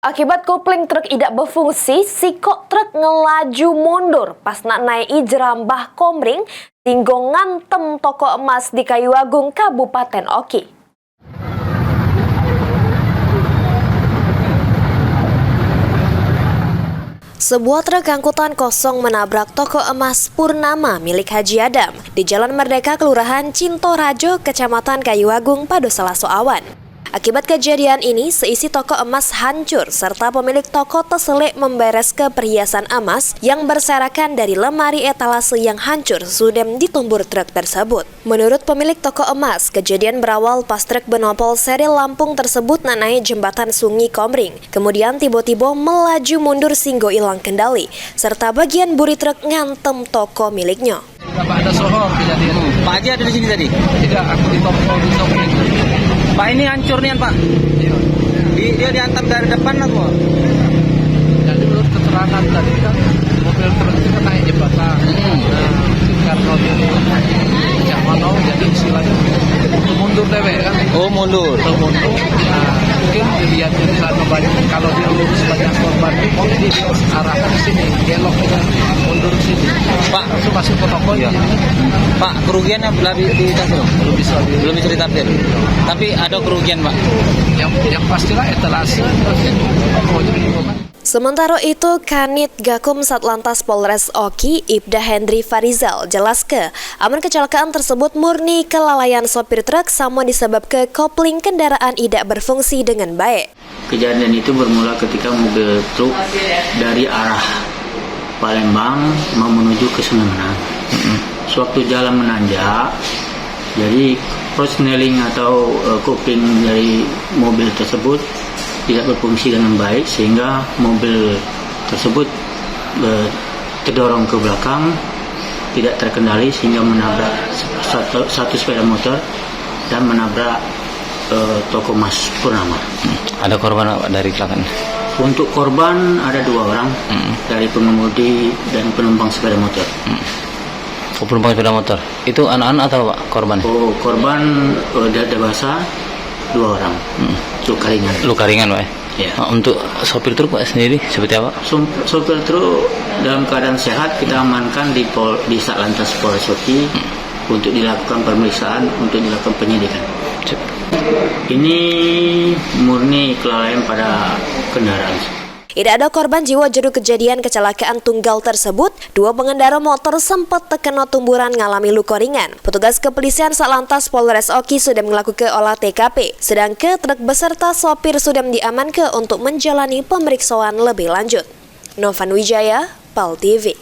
Akibat kopling truk tidak berfungsi, sikok truk ngelaju mundur pas nak naik Jerambah Komring, tinggo ngantem toko emas di Kayu Agung, Kabupaten Oki. Sebuah truk angkutan kosong menabrak toko emas Purnama milik Haji Adam di Jalan Merdeka, Kelurahan Cintorajo, Kecamatan Kayu Agung pada Selasa awan. Akibat kejadian ini, seisi toko emas hancur serta pemilik toko terselik memberes ke perhiasan emas yang berserakan dari lemari etalase yang hancur sudah ditumbur truk tersebut. Menurut pemilik toko emas, kejadian berawal pas truk benopol seri Lampung tersebut naik jembatan Sungai Komring. Kemudian tiba-tiba melaju mundur sehingga hilang kendali, serta bagian buri truk ngantem toko miliknya. Pak ada sohor kejadian. Pak Haji ada di sini tadi? Tidak, aku di toko itu. Pak, ini hancur nih Pak? Iya. Dia dihantam dari depan atau? Jadi menurut keterangan tadi kan mobil truk itu kan naik jembatan. Nah, karena dia mana jadi istilahnya mundur dewek kan? Oh, mundur. Mundur. Nah, mungkin dilihat dari sana banyak kalau dia lurus banyak korban, dia arahkan ke sini, belok mundur ke sini. Pak, langsung masuk ke tokonya. Pak, kerugiannya ditaksir? Belum bisa ditaksir. Tapi ada kerugian, Pak. Yang pastilah etalase. Sementara itu, Kanit Gakum Satlantas Polres Oki, Ibda Hendri Farizal, jelas aman kecelakaan tersebut murni kelalaian sopir truk sama disebabkan kopling kendaraan tidak berfungsi dengan baik. Kejadian itu bermula ketika mobil truk dari arah Palembang mau menuju ke Sungai Menang. Sewaktu jalan menanjak, jadi persneling atau kopling dari mobil tersebut tidak berfungsi dengan baik sehingga mobil tersebut terdorong ke belakang, tidak terkendali sehingga menabrak satu sepeda motor dan menabrak toko emas Purnama. Ada korban dari kecelakaan? Untuk korban ada 2 orang, dari pengemudi dan penumpang sepeda motor. Penumpang sepeda motor itu anak-anak atau Pak korban? Oh, korban dada basah 2 orang, luka ringan. Pak. Ya. Untuk sopir truk Pak sendiri seperti apa? Sopir truk dalam keadaan sehat kita amankan di Satlantas Polres Oki untuk dilakukan pemeriksaan, untuk dilakukan penyidikan. Ini murni kelalaian pada kendaraan. Tidak ada korban jiwa juru kejadian kecelakaan tunggal tersebut. 2 pengendara motor sempat terkena tumburan ngalami luka ringan. Petugas kepolisian Satlantas Polres Oki sudah melakukan olah TKP, sedangkan truk beserta sopir sudah diamankan untuk menjalani pemeriksaan lebih lanjut. Novan Wijaya, PAL TV.